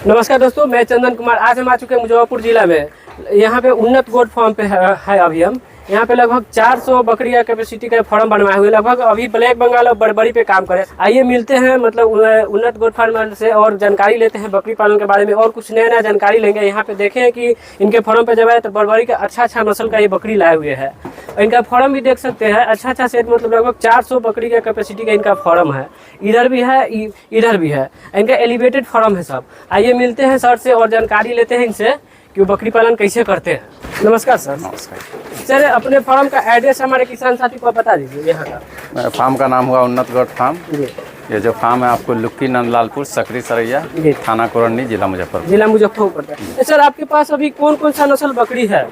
नमस्कार दोस्तों, मैं चंदन कुमार। आज हम आ चुके हैं मुजफ्फरपुर जिला में। यहाँ पे उन्नत गोट फार्म पे है अभी हम यहाँ पे लगभग 400 बकरी का कैपेसिटी का फार्म बनवाए हुए लगभग अभी ब्लैक बंगाल और बड़बड़ी पे काम करें। आइए मिलते हैं मतलब उन्नत गोट फार्म से और जानकारी लेते हैं बकरी पालन के बारे में और कुछ नया जानकारी लेंगे। यहाँ पे देखें कि इनके फार्म पे जब आए तो बड़बड़ी का अच्छा नस्ल का ये बकरी लाए हुए है। इनका फार्म भी देख सकते हैं, अच्छा सेट मतलब लगभग 400 बकरी का कैपेसिटी का इनका फार्म है। इधर भी है, इधर भी है। इनका एलिवेटेड फार्म है सब। आइए मिलते हैं सर से और जानकारी लेते हैं इनसे कि वो बकरी पालन कैसे करते हैं। नमस्कार सर। नमस्कार सर, अपने फार्म का एड्रेस हमारे किसान साथी को बता दीजिए। यहाँ का फार्म का नाम हुआ उन्नत गोट फार्म। जी। ये जो फार्म है आपको लुक्की नंदलालपुर, सकरी सरैया, थाना कोरंडी, जिला मुजफ्फरपुर। सर, आपके पास अभी कौन कौन सा नस्ल बकरी है?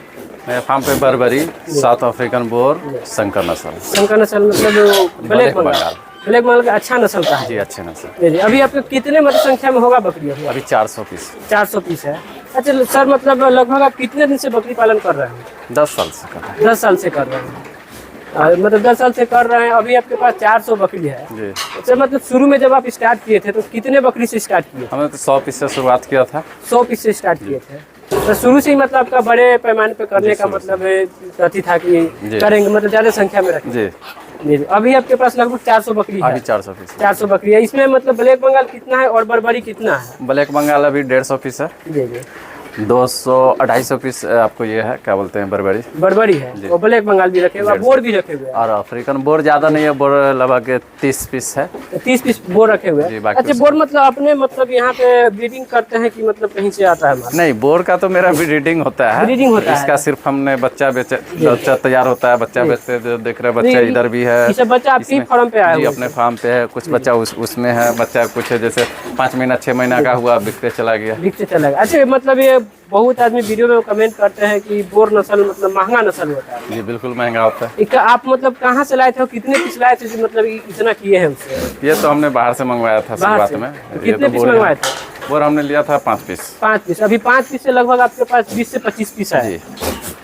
मेरे फार्म पे Barbari, south African bore, Shankar नस्ल मतलब ब्लैक बंगाल का अच्छा नस्ल का है जी, अच्छे नस्ल। जी। अभी आपके कितने मतलब संख्या में होगा बकरी? अभी 400 पीस 400 पीस है। अच्छा सर, मतलब लगभग आप कितने दिन से बकरी पालन कर रहे हैं? 10 साल से कर रहे हैं। 10 साल से कर रहे हैं। मतलब 10 साल से कर रहे हैं। अभी आपके पास 400 बकरी है जी। सर, मतलब शुरू में जब आप स्टार्ट किए थे तो कितने बकरी से स्टार्ट किए? हमने तो 100 पीस से शुरुआत किया था। 100 पीस से स्टार्ट किए थे। तो शुरू से ही मतलब आपका बड़े पैमाने पे करने का मतलब अति था कि करेंगे, मतलब ज्यादा संख्या में रखेंगे। जी। अभी आपके पास लगभग 400 बकरी है। अभी 400 पीस 400 बकरी है। इसमें मतलब ब्लैक बंगाल कितना है और बड़बड़ी कितना है? ब्लैक बंगाल अभी 150 पीस है। जी जी। 200-250 पीस आपको ये है, क्या बोलते हैं, बड़बड़ी है और ब्लैक बंगाल भी रखे हुए, बोर भी रखे हुए हैं। और अफ्रीकन बोर ज्यादा नहीं है, बोर लगभग 30 पीस है। 30 पीस बोर रखे हुए हैं। अच्छा, बोर मतलब अपने मतलब यहाँ पे ब्रीडिंग करते हैं कि मतलब कहीं से आता है? नहीं, बोर का तो मेरा ब्रीडिंग होता है। इसका सिर्फ हमने बच्चा तैयार होता है, बच्चा बेचते जो देख रहे बच्चा इधर भी है। बच्चा आपके फार्म पे आया? जी, अपने फार्म पे है। कुछ बच्चा उसमें है, बच्चा कुछ जैसे 5 महीना 6 महीना का हुआ, बिकते चला गया। अच्छा, मतलब ये बहुत आदमी वीडियो में कमेंट करते हैं कि बोर नस्ल मतलब महंगा नस्ल होता है। जी, बिल्कुल महंगा होता है। आप मतलब कहाँ से लाए थे और कितने पीस लाए थे जो मतलब इतना किए हैं उससे? ये तो हमने बाहर से मंगवाया था शुरुआत में। कितने पीस मंगवाए थे? बोर हमने लिया था 5 पीस। 5 पीस। अभी 5 पीस से लगभग आपके पास 20 से 25 पीस है।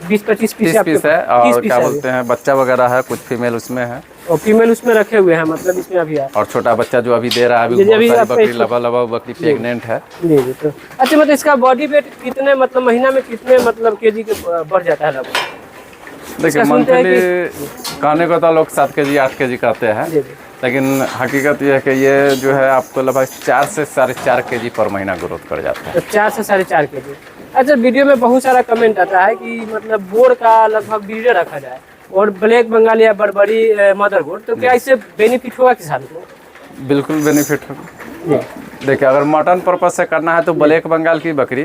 20-25 पीस है। और क्या बोलते हैं, बच्चा वगैरह है, कुछ फीमेल उसमें है और फीमेल उसमें रखे हुए हैं, मतलब इसमें अभी है। और छोटा बच्चा जो अभी दे रहा है, अभी बकरी लबा बकरी प्रेग्नेंट है। जी जी। तो अच्छा, मतलब इसका बॉडी वेट कितने मतलब महीना में कितने मतलब केजी के बढ़ जाता है लगभग? देखिए, मंथली कहने को तो लोग 7 केजी 8 केजी कहते हैं, लेकिन हकीकत ये है कि ये जो है आपको लगभग 4 से 4.5 केजी पर महीना ग्रोथ कर जाता है। 4 से 4.5 केजी। अच्छा, वीडियो में बहुत सारा कमेंट आता है कि मतलब बोर का लगभग ब्रीडर रखा जाए और ब्लैक बंगाल या बड़बड़ी मदर गोट, तो क्या इससे बेनिफिट होगा किसान को? बिल्कुल बेनिफिट होगा। देखिए, अगर मटन पर्पज से करना है तो ब्लैक बंगाल की बकरी,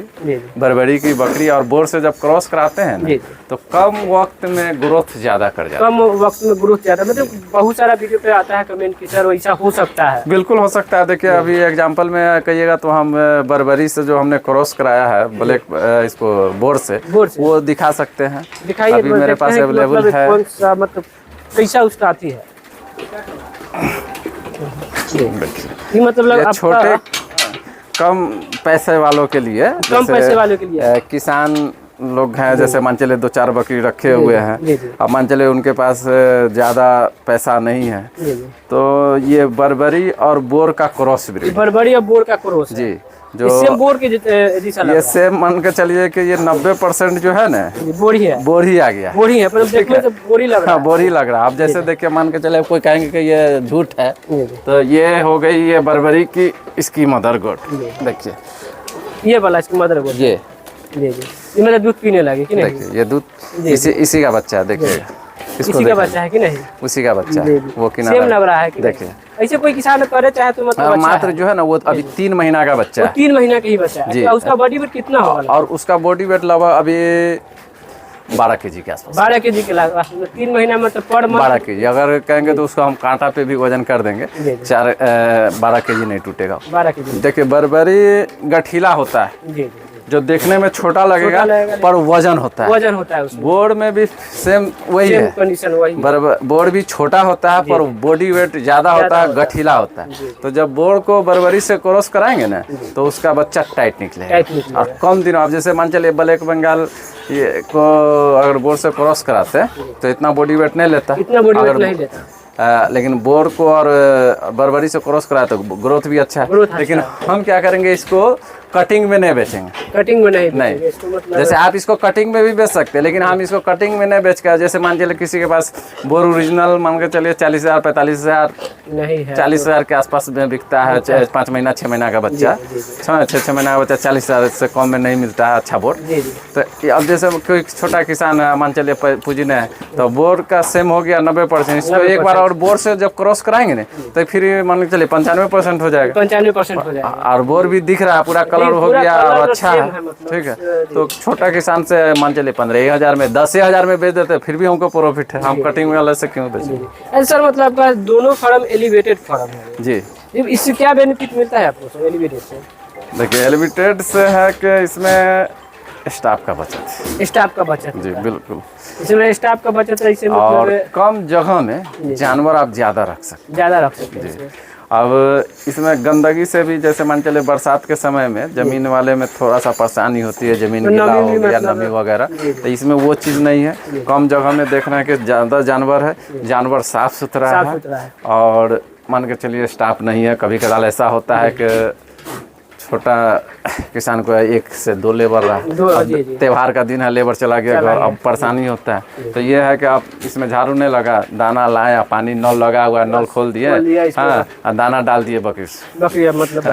बड़बड़ी की बकरी और बोर से जब क्रॉस कराते हैं ना, तो कम वक्त में ग्रोथ ज्यादा कर जाता है। कम वक्त में ग्रोथ ज्यादा, मतलब बहुत सारा वीडियो पे आता है कमेंट कि सर ऐसा हो सकता है। बिल्कुल हो सकता है। देखिए, अभी एग्जांपल में कहिएगा तो हम बड़बड़ी से जो हमने क्रॉस कराया है ब्लैक इसको बोर से वो दिखा सकते हैं। दिखाइए, अभी मेरे पास अवेलेबल है। कौन सा मतलब कैसा उसका आती है? ये मतलब छोटे कम पैसे वालों के लिए, किसान लोग हैं, जैसे मान चले 2-4 बकरी रखे हुए हैं, अब मान चले उनके पास ज़्यादा पैसा नहीं है, तो ये बड़बड़ी और बोर का क्रॉस ब्रीड, बड़बड़ी और बोर का क्रॉस जी, जो सेम बोर के ये सेम मान के चलिए कि ये 90% जो है ना बोरी है, बोरी आ गया, बोरी है, मतलब देखने से बोरी लग रहा है। बोरी लग रहा है। आप जैसे देखिए, मान के चले कोई कहेंगे कि ये झूठ है, तो ये हो गई ये बड़बड़ी की इसकी मदर गोट। देखिए, ये वाला इसकी मदर गोट, ये मेरा दूध पीने लगे कि नहीं? देखिए, ये दूध इसी का बच्चा है। देखिए, इसी का बच्चा है कि नहीं? उसी का बच्चा है। वो किनारा सेम लग रहा है कि देखिए, ऐसे कोई किसान करे चाहे तो मतलब मात्र जो है ना, वो अभी 3 महीना का बच्चा है। 3 महीना का ही बच्चा है। तो उसका बॉडी वेट कितना होगा? और उसका बॉडी वेट लगभग अभी 12 केजी के आसपास। 12 केजी के लगभग 3 महीना में, तो पर मंथ 12 केजी। अगर कहेंगे तो उसको हम कांटा पे भी वजन कर देंगे, 12 केजी नहीं टूटेगा। 12 केजी। देखिए, बड़बड़ी गठीला होता है, जो देखने में छोटा लगेगा पर वजन होता है। बोर्ड में भी सेम वही है, बोर्ड भी छोटा होता है पर बॉडी वेट ज्यादा होता है, गठीला होता है। तो जब बोर्ड को बड़बड़ी से क्रॉस कराएंगे ना, तो उसका बच्चा टाइट निकलेगा और कम दिनों, आप जैसे मान चलिए ब्लैक बंगाल ये को अगर बोर्ड से क्रॉस कराते हैं तो इतना बॉडी वेट नहीं लेता, लेकिन बोर को और बड़बड़ी से क्रॉस कराया तो ग्रोथ भी अच्छा है। लेकिन हम क्या करेंगे, इसको कटिंग में नहीं बेचेंगे। कटिंग में नहीं मतलब जैसे आप इसको कटिंग में भी बेच सकते हैं, लेकिन हम इसको कटिंग में नहीं बेच कर, जैसे मान चलिए किसी के पास बोर ओरिजिनल मान के चलिए 40,000 45,000 नहीं है, 40,000 के आसपास में बिकता है। 5 महीना 6 महीना का बच्चा, 6 महीना का बच्चा 40,000 से कम में नहीं मिलता है अच्छा बोर। तो अब जैसे कोई छोटा किसान है मान चलिए पूजने है, तो बोर का सेम हो गया 90%। इसको एक बार और बोर से जब क्रॉस कराएंगे ना, तो फिर मान के चलिए 95% हो जाएगा। 95% हो जाएगा। और बोर भी दिख रहा है, पूरा कलर हो गया और अच्छा है, ठीक है। तो छोटा किसान से मान चलिए 15,000 में 10,000 में बेच देते, फिर भी हमको प्रॉफिट है। हम कटिंग वाले से क्यों बेचेंगे? सर मतलब आपका दोनों फार्म एलिवेटेड फार्म है जी। इससे क्या बेनिफिट मिलता है आपको सर एलिवेटेड से? देखिए एलिवेटेड से है कि इसमें स्टाफ का बचत, स्टाफ का बचत जी बिल्कुल, इसमें स्टाफ का बचत है। इससे और मतलब कम जगह में जानवर आप ज्यादा रख सकते, ज्यादा रख सकते हैं इसमें। अब इसमें गंदगी से भी जैसे मान चले बरसात के समय में जमीन वाले में थोड़ा सा परेशानी होती है, जमीन गीला हो गया, नमी वगैरह, तो इसमें वो चीज़ नहीं है। कम जगह में देखना है कि ज़्यादा जानवर है, जानवर साफ सुथरा है, और मान के चलिए स्टाफ नहीं है। कभी कदाल ऐसा होता है कि छोटा किसान को 1 से 2 लेबर रहा, त्योहार का दिन है, लेबर चला गया घर, अब परेशानी होता है। तो ये है कि आप इसमें झाड़ू नहीं लगा, दाना लाए, पानी नल लगा हुआ, नल खोल दिए, हाँ, और दाना डाल दिए बकरी मतलब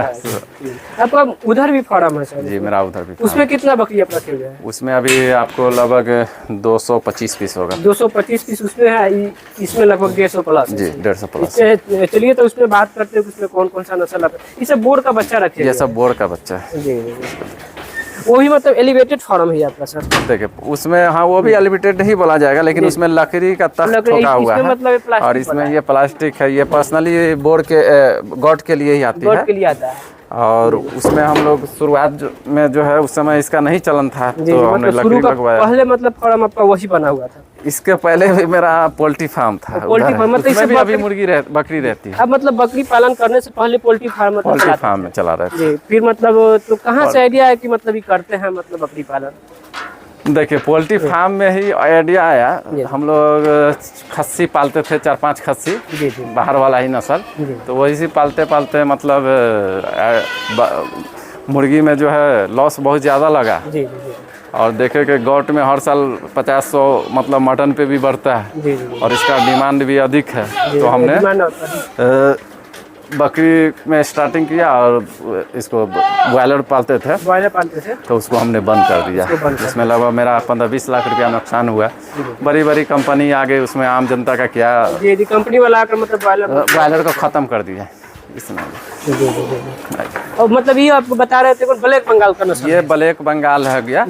आपका उधर भी फार्म है सर? जी मेरा उधर भी। उसमें कितना बकरी आप रखे हुए हैं? उसमें अभी आपको लगभग 225 पीस होगा। 225 पीस उसमें है, इसमें लगभग 150 प्लस। जी 150 प्लस। चलिए तो उसमें बात करते हैं उसमें कौन कौन सा नस्ल है। ये सब बोर का बच्चा रखे? ये सब बोर का बच्चा है। जी वो भी मतलब एलिवेटेड फार्म है आपका सर? देखिए उसमें, हाँ वो भी एलिवेटेड ही बोला जाएगा, लेकिन उसमें लकड़ी का तख्त ठोका हुआ है, मतलब और इसमें ये प्लास्टिक है। ये पर्सनली बोर के गॉड के लिए ही आती है, के लिए आता है। और उसमें हम लोग शुरुआत में जो है उस समय इसका नहीं चलन था, तो हमने लकड़ी लगवाया। पहले मतलब फार्म आपका वही बना हुआ था? इसके पहले भी मेरा पोल्ट्री फार्म था। पोल्ट्री फार्म मतलब इसमें भी अभी बकरी रहती है। अब मतलब बकरी पालन करने से पहले पोल्ट्री फार्म में चला रहे थे। फिर मतलब तो कहाँ से आइडिया है कि मतलब ये करते हैं मतलब बकरी पालन? देखिए पोल्ट्री फार्म में ही आइडिया आया। हम लोग खस्सी पालते थे, 4-5 खस्सी, बाहर वाला ही नस्ल, तो वही से पालते पालते मतलब मुर्गी में जो है लॉस बहुत ज़्यादा लगा। और देखे कि गौट में हर साल 50-100 मतलब मटन पे भी बढ़ता है, और इसका डिमांड भी अधिक है। तो हमने बकरी में स्टार्टिंग किया, और इसको बॉयलर पालते थे, तो उसको हमने बंद कर दिया। उसमें लगभग मेरा 15-20 लाख रुपया नुकसान हुआ। बड़ी बड़ी कंपनी आ गई, उसमें आम जनता का क्या, कंपनी वाला आकर मतलब बॉयलर को ख़त्म कर दिया इसमें। और मतलब ये आपको बता रहे थे ब्लैक बंगाल का नस्ल? ये ब्लैक बंगाल है गया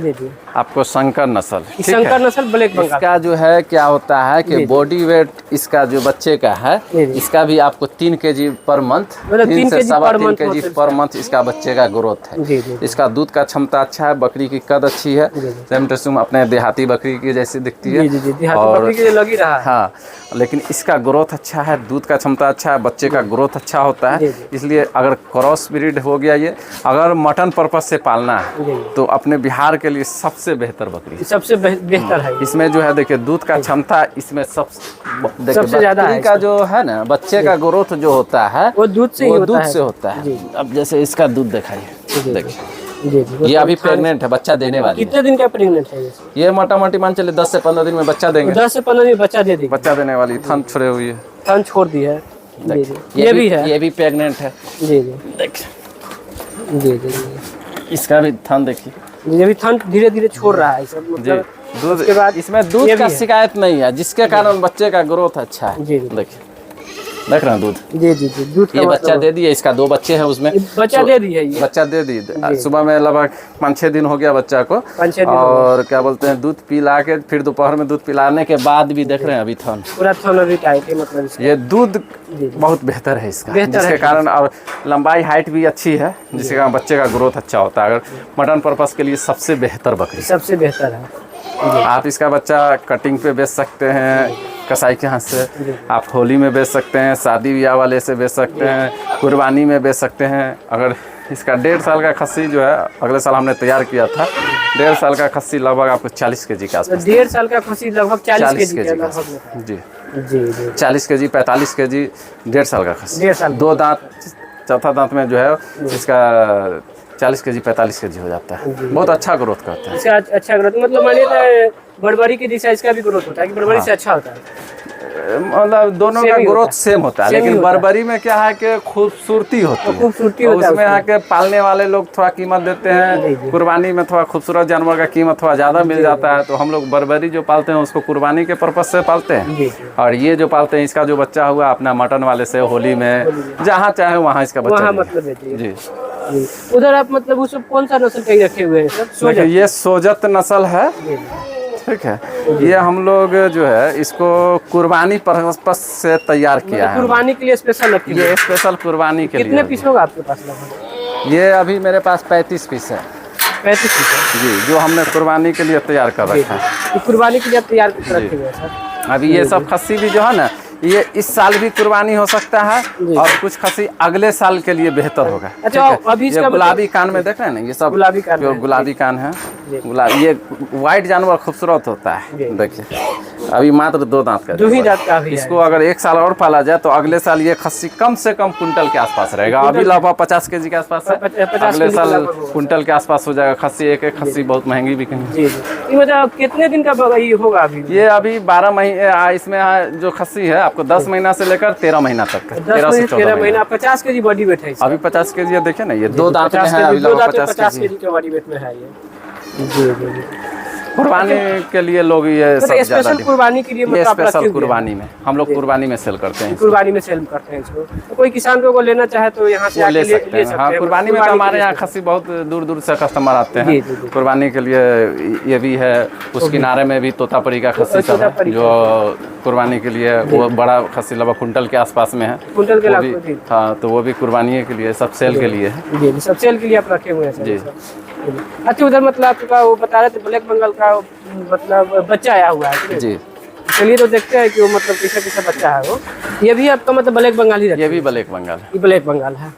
आपको, शंकर नस्ल। शंकर नस्ल ब्लैक बंगाल। इसका जो है क्या होता है कि बॉडी वेट इसका जो बच्चे का है, इसका भी आपको 3 kg पर मंथ, 3 से 3.25 kg पर मंथ इसका बच्चे का ग्रोथ है। इसका दूध का क्षमता अच्छा है, बकरी की कद अच्छी है, सेम टू सेम अपने देहाती बकरी की जैसी दिखती है, और लगी रहा है। हाँ, लेकिन इसका ग्रोथ अच्छा है, दूध का क्षमता अच्छा है, बच्चे का ग्रोथ अच्छा होता है। इसलिए अगर क्रॉस ब्रीड हो गया, ये अगर मटन पर्पस से पालना है तो अपने बिहार के लिए सबसे बेहतर बकरी, सबसे बेहतर है। इसमें जो है देखिए दूध का क्षमता इसमें सबसे ज्यादा है। का जो है ना बच्चे का ग्रोथ जो होता है वो दूध से होता है। अब जैसे इसका दूध दिखाइए, देखिए ये अभी प्रेग्नेंट है, बच्चा देने वाली। कितने दिन का प्रेग्नेंट है ये? मोटा-मोटी मान चले 10 से 15 दिन में बच्चा देंगे। 10 से 15 दिन बच्चा दे देगी। बच्चा देने वाली, थन छोड़े हुई है, थन छोड़ दी है। ये भी है, ये भी प्रेग्नेंट है। जी जी इसका भी थन देखिए, ये भी थन धीरे धीरे छोड़ रहा है सब, मतलब दूध के बाद इसमें दूध का शिकायत नहीं है, जिसके कारण बच्चे का ग्रोथ अच्छा है। देखिए देख रहे हैं दूध। जी दूध ये बच्चा दे दिए, इसका 2 बच्चे हैं उसमें, बच्चा दे दिया, बच्चा दे दी। सुबह में लगभग 5-6 दिन हो गया बच्चा को, और क्या बोलते हैं दूध पिला के फिर दोपहर में दूध पिलाने के बाद भी देख रहे हैं अभी थन पूरा थन अभी टाइट है, मतलब ये दूध बहुत बेहतर है इसका, जिसके कारण, और लंबाई हाइट भी अच्छी है, जिसके कारण बच्चे का ग्रोथ अच्छा होता है। अगर मटन पर्पस के लिए सबसे बेहतर बकरी, सबसे बेहतर है। आप इसका बच्चा कटिंग पे बेच सकते हैं कसाई के हाथ से, आप होली में बेच सकते हैं, शादी ब्याह वाले से बेच सकते हैं, कुर्बानी में बेच सकते हैं। अगर इसका 1.5 साल का खस्सी जो है अगले साल हमने तैयार किया था, 1.5 साल का खस्सी लगभग आपको 40 kg के आसपास। 1.5 साल का खस्सी लगभग 40 kg जी 40 kg 45 kg 1.5 साल का खस्सी। 1.5 साल, 2 दांत, चौथा दांत में जो है इसका 40 kg 45 kg हो जाता है। बहुत अच्छा ग्रोथ करता है इसका। अच्छा ग्रोथ मतलब मानिए बड़बड़ी के जैसा इसका भी ग्रोथ होता है कि बड़बड़ी से अच्छा होता है? मतलब दोनों का ग्रोथ सेम होता है, लेकिन बर्बरी में क्या है कि खूबसूरती होती है, खूबसूरती उसमें है कि पालने वाले लोग थोड़ा कीमत देते हैं। कुर्बानी में थोड़ा खूबसूरत जानवर का कीमत थोड़ा ज़्यादा मिल जाता है, तो हम लोग बर्बरी जो पालते हैं उसको कुर्बानी के पर्पज से पालते हैं। और ये जो पालते हैं इसका जो बच्चा हुआ अपना मटन वाले से होली में जहाँ चाहे वहाँ इसका बच्चा मतलब जी। उधर आप मतलब उस कौन सा नस्ल के रखे हुए हैं सर? ये सोजत नस्ल है, ठीक है। ये हम लोग जो है इसको कुर्बानी पर्पस से तैयार किया है, कुर्बानी के लिए स्पेशल रखी ये स्पेशल कुर्बानी के लिए। कितने पीस होगा आपके पास लगभग? ये अभी मेरे पास 35 पीस है। 35 पीस जी, जो हमने कुर्बानी के लिए तैयार कर रखा है। कुर्बानी के लिए तैयार कर रखे हुए हैं सर। अभी ये सब खस्सी भी जो है ना, ये इस साल भी कुर्बानी हो सकता है और कुछ खस्सी अगले साल के लिए बेहतर होगा। अच्छा, अभी ये गुलाबी कान में देख रहे हैं ना, ये सब गुलाबी कान है। ये व्हाइट जानवर खूबसूरत होता है। देखिए अभी मात्र 2 दांत का, 2 ही दांत का है। इसको अगर 1 साल और पाला जाए तो अगले साल ये खस्सी कम से कम कुंटल के आसपास रहेगा। अभी लगभग 50 kg के आसपास है, अगले साल कुंटल के आसपास हो जाएगा खस्सी। एक खस्सी बहुत महंगी बिकेंगी। मतलब कितने दिन का होगा अभी? ये अभी 12 महीने, इसमें जो खस्सी है आपको 10 महीना से लेकर 13 महीना तक है। 13 से 14 महीना। 50 kg बॉडी वेट है अभी 50 kg देखिए ना, ये 2 दांत में है, अभी लगभग 50 kg के बॉडी वेट में है ये। जी। कुर्बानी के लिए लोग ये सब स्पेशल कुर्बानी के लिए ये स्पेशल कुर्बानी में हम लोग कुर्बानी में सेल करते हैं। कुर्बानी में सेल करते हैं इसको। तो कोई किसान को लेना चाहे तो यहाँ से ले सकते हैं। हाँ, कुर्बानी में तो हमारे यहाँ खस्सी बहुत दूर दूर से कस्टमर आते हैं कुर्बानी के लिए। ये भी है, उस किनारे में भी तोतापरी का खस्सी सब है जो कुर्बानी के लिए, वो बड़ा खस्सी लगभग कुंटल के आसपास में है। कुंटल के? हाँ, तो वो भी कुर्बानी के लिए, सब सेल के लिए है। सब सेल के लिए आप रखे हुए हैं जी। अच्छा, उधर मतलब आपका वो बता रहे थे ब्लैक बंगाल का मतलब बच्चा आया हुआ है जी। चलिए तो देखते हैं कि वो मतलब कैसा बच्चा है वो। ये भी आपका मतलब ब्लैक बंगाल ही? ये भी ब्लैक बंगाल, ये ब्लैक बंगाल है।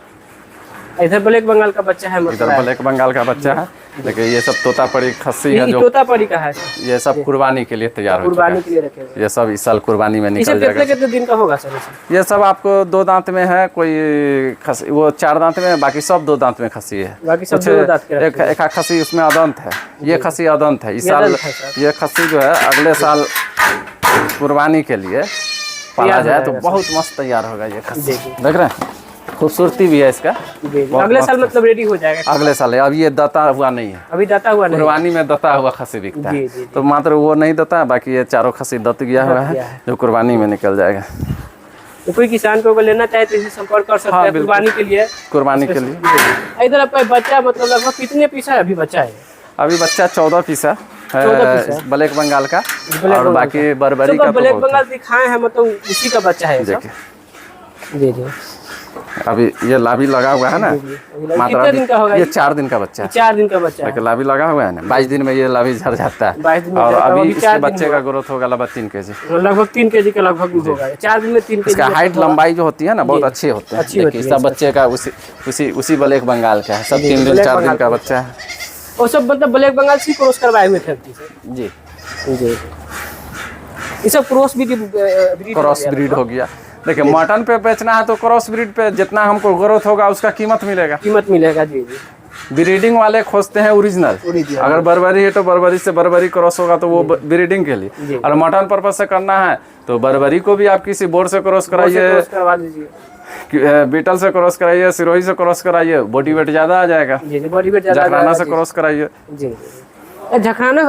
इधर ब्लैक बंगाल का बच्चा है, मतलब इधर ब्लैक बंगाल का बच्चा है। देखिए ये सब तोतापरी खस्सी है, जो तोतापरी का है। ये सब कुर्बानी के लिए तैयार हो चुका है। कुर्बानी के लिए रखे हुए। ये सब इस साल कुर्बानी में निकल जाएगा। कितने दिन का होगा सर? ये सब आपको 2 दांत में है, कोई खस्सी वो 4 दांत में, बाकी सब 2 दांत में खस्सी है। बाकी सब 2 दांत के। एक खस्सी उसमें अदंत है, ये खस्सी अदंत है। इस साल ये खस्सी जो है अगले साल कुर्बानी के लिए पाला जाए तो बहुत मस्त तैयार होगा ये खस्सी। देख रहे हैं, खूबसूरती भी है इसका। अगले साल मतलब रेडी हो जाएगा? अगले साल है। अब ये दाता हुआ नहीं है, अभी दाता हुआ नहीं। कुर्बानी में दाता हुआ खस्सी बिकता है, तो मात्र वो नहीं दाता है, बाकी ये चारों खस्सी दत्त गया हुआ है जो कुर्बानी में निकल जाएगा। तो कोई किसान को लेना चाहे तो इसे संपर्क कर सकते हैं कुर्बानी के लिए। कुर्बानी के लिए। इधर आपका बच्चा मतलब लगभग कितने पीस है अभी बच्चा है? अभी बच्चा 14 पीस है ब्लैक बंगाल का, और बाकी बर्बरी का। ब्लैक बंगाल दिखाए हैं मतलब इसी का बच्चा है। जी। अभी ये लाभी लगा हुआ है ना, कितने दिन का होगा? ये 4 दिन का बच्चा है। 4 दिन का बच्चा है। लाभी लगा हुआ है ना, 22 दिन में ये लाभी झड़ जाता है। 22 दिन में। और अभी इसके बच्चे का ग्रोथ होगा लगभग 3 kg, लगभग 3 kg के लगभग होगा। 4 दिन में 3 kg। इसका हाइट लंबाई जो होती है ना बहुत अच्छी होती है। सब बच्चे का उसी ब्लैक बंगाल का है, सब 3 दिन 4 दिन का बच्चा है। वो सब मतलब ब्लैक बंगाल से क्रॉस करवाए हुए थे जी। ये सब क्रॉस ब्रीड हो गया। देखिए मटन पे बेचना है तो क्रॉस ब्रीड पे जितना हमको ग्रोथ होगा उसका कीमत मिलेगा। जी। ब्रीडिंग वाले खोजते हैं ओरिजिनल। अगर बर्बरी है तो बर्बरी से बर्बरी क्रॉस होगा तो वो ब्रीडिंग के लिए, और मटन पर्पज से करना है तो बर्बरी को भी आप किसी बोर से क्रॉस कराइए, बीटल से क्रॉस कराइए, सिरोही से क्रॉस कराइए, बॉडी वेट ज्यादा आ जाएगा। जखराना से क्रॉस कराइए। जखराना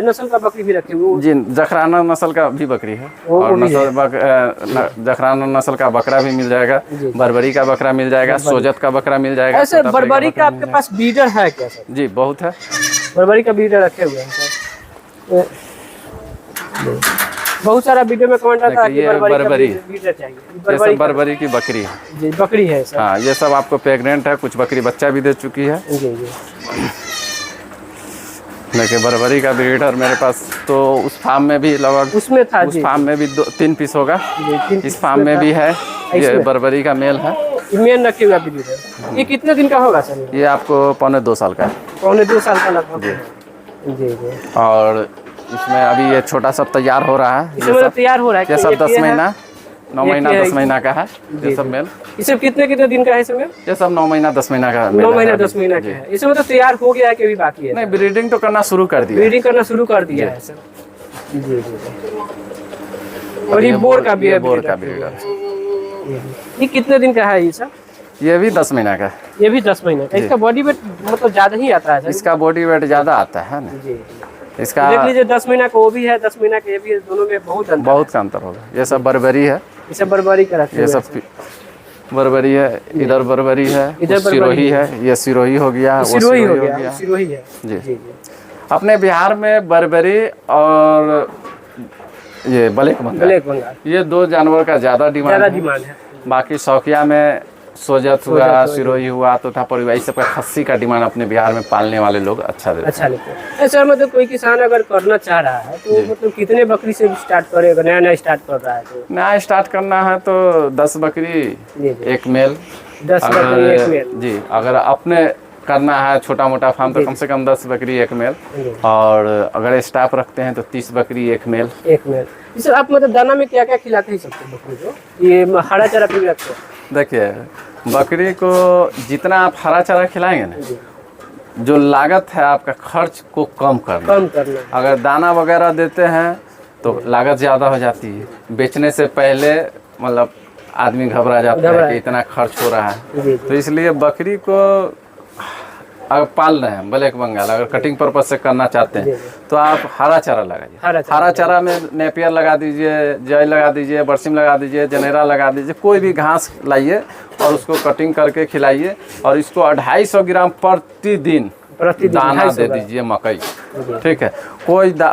नस्ल का बकरी भी रखे हुए? जी, जखराना नस्ल का भी बकरी है, और जखराना नस्ल का बकरा भी मिल जाएगा, बर्बरी का बकरा मिल जाएगा, सोजत का बकरा मिल जाएगा। सर बर्बरी का आपके पास ब्रीडर है क्या सर? जी बहुत है, बर्बरी का ब्रीडर रखे हुए हैं सर। बहुत सारा वीडियो में कमेंट आता है कि बर्बरी ब्रीडर चाहिए। ये सब बर्बरी की बकरी है। जी बकरी है सर। हाँ, ये सब आपको प्रेग्नेंट है, कुछ बकरी बच्चा भी दे चुकी है। लेकिन बर्बरी का ब्रीडर मेरे पास तो उस फार्म में भी लगभग उसमें था, उस फार्म में भी 3 पीस होगा, इस फार्म में भी है। ये बर्बरी का मेल है, मेल रखे हुआ ब्रीडर। ये कितने दिन का होगा सर? ये आपको 1.25 साल का है। 1.25 साल का लगभग। जी। और इसमें अभी ये छोटा सब तैयार हो रहा है। तैयार हो रहा है ये सब 10 महीना 9 महीना 10 महीना का है ये सब मेल। ये सब कितने कितने दिन का है समय? ये सब 9 महीना 10 महीना का 9 महीना 10 महीना का है। इसमें तो तैयार हो गया है कि अभी बाकी है? नहीं, ब्रीडिंग तो करना शुरू कर दिया। ब्रीडिंग करना शुरू कर दिया है सर। जी जी। और ये बोर का भी है? बोर का ब्रीडर। ये कितने दिन का है ये सब? ये भी 10 महीना का। ये भी 10 महीने का। इसका बॉडी वेट मतलब ज्यादा ही आता है सर? इसका बॉडी वेट ज्यादा आता है ना जी। इसका। देख लीजिए 10 महीना का वो भी है, 10 महीना का ये भी है, दोनों में बहुत का अंतर होगा। ये सब बर्बरी है, ये सब बर्बरी का रखते हैं। ये सब बर्बरी है, इधर बर्बरी है, इधर सिरोही है, ये सिरोही हो गया, सिरोही हो गया, सिरोही है। जी। अपने बिहार में बर्बरी और ये ब्लैक बंगाल, ये 2 जानवर का ज्यादा डिमांड है। बाकी शौकिया में सोजत हुआ, सिरोही हुआ, तो था परिवार सबका खस्सी का डिमांड अपने बिहार में पालने वाले लोग अच्छा लेते हैं। सर मतलब कोई किसान अगर करना चाह रहा है तो मतलब कितने बकरी से स्टार्ट करेगा? नया स्टार्ट कर रहा है तो नया स्टार्ट करना है तो 10 बकरी 1 मेल। 10 बकरी 1 मेल जी। अगर अपने करना है छोटा मोटा फार्म तो कम से कम 10 बकरी 1 मेल, और अगर स्टाफ रखते हैं तो 30 बकरी 1 मेल। सर आप मतलब दाना में क्या क्या खिलाते हैं सबको बकरी को? ये हरा चारा भी रखते हैं? देखिए, बकरी को जितना आप हरा चारा खिलाएंगे ना, जो लागत है आपका खर्च को कम करना। अगर दाना वगैरह देते हैं तो लागत ज़्यादा हो जाती है। बेचने से पहले मतलब आदमी घबरा जाता है कि इतना खर्च हो रहा है। तो इसलिए बकरी को अगर पाल रहे हैं ब्लैक बंगाल, अगर कटिंग पर्पज से करना चाहते हैं तो आप हरा चारा लगाइए। हरा चारा में नेपियर लगा दीजिए, जय लगा दीजिए, बरसिम लगा दीजिए, जनेरा लगा दीजिए, कोई भी घास लाइए और उसको कटिंग करके खिलाइए। और इसको 250 ग्राम प्रतिदिन दाना दे दीजिए मकई। ठीक है,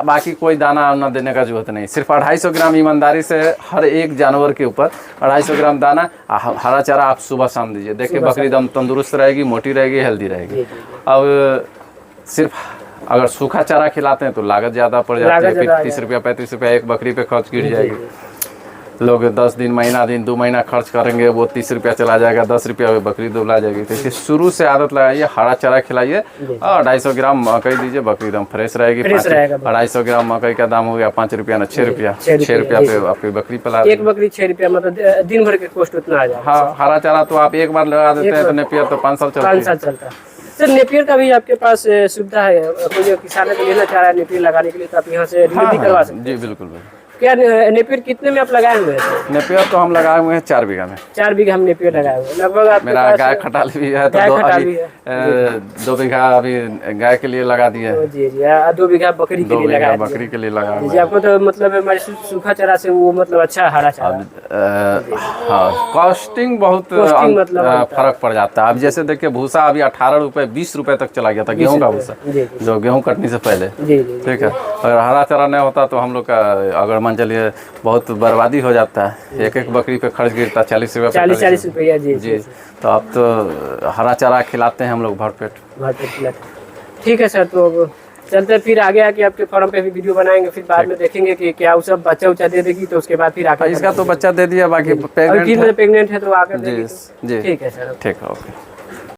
बाकी कोई दाना ना देने का जरूरत नहीं। सिर्फ 250 ग्राम ईमानदारी से हर एक जानवर के ऊपर 250 ग्राम दाना, हरा चारा आप सुबह शाम दीजिए। देखिए बकरी एकदम तंदुरुस्त रहेगी, मोटी रहेगी, हेल्दी रहेगी। अब सिर्फ अगर सूखा चारा खिलाते हैं तो लागत ज़्यादा पड़ जाती है। फिर 30 रुपया 35 रुपया एक बकरी पे खर्च गिर जाएगी। लोग 10 दिन, महीना दिन, 2 महीना खर्च करेंगे, वो 30 रुपया चला जाएगा, 10 रुपया में बकरी दुबला जाएगी। तो शुरू से आदत लगाइए, हरा चारा खिलाइए और 250 ग्राम मकई दीजिए, बकरी एकदम फ्रेश रहेगी। 250 ग्राम मकई का दाम हो गया 5 रुपया ना 6 रुपया। 6 रुपया पे आपकी बकरी पला, एक बकरी 6 रुपया, मतलब दिन भर के कॉस्ट उतना आ जाएगा। हाँ, हरा चारा तो आप एक बार लगा देते हैं तो नेपियर तो 5 साल चलता है। सर नेपियर का भी आपके पास सुविधा है? कोई जो किसान को लेना चाह रहा है नेपियर लगाने के लिए तो आप यहाँ से डिलीवरी करवा सकते हैं? जी बिल्कुल। क्या नेपियर कितने में आप लगाए हुए हैं? नेपियर तो हम लगाए हुए हैं 4 बीघा में। 4 बीघा हम नेपियर लगाए हुए हैं। लगभग मेरा गाय खटाल भी है तो 2 बीघा अभी गाय के लिए लगा दिए। जी जी। 2 बीघा बकरी के लिए लगाया? बकरी के लिए लगा जी। आपको तो मतलब हमारे सूखा चारा से वो मतलब अच्छा हरा चारा। हाँ, कॉस्टिंग बहुत मतलब फर्क पड़ जाता है। अब जैसे देखिए भूसा अभी 18 रुपए 20 रुपए तक चला गया था, गेहूं का भूसा, जो गेहूं कटने से पहले। ठीक है, अगर हरा चारा नहीं होता तो हम लोग का अगर मान चलिए बहुत बर्बादी हो जाता है। एक बकरी पे खर्च गिरता 40 रुपया 40 रुपया। जी। तो अब तो हरा चारा खिलाते हैं हम लोग भरपेट खिलाते। ठीक है सर, तो चलते फिर आगे आके आपके फार्म पे भी वीडियो बनाएंगे, फिर बाद में देखेंगे कि क्या वो सब बच्चा दे देगी, तो उसके बाद फिर आगे इसका तो बच्चा दे दिया, बाकी प्रेग्नेंट है तो आकर जी। ठीक है सर। ठीक है, ओके।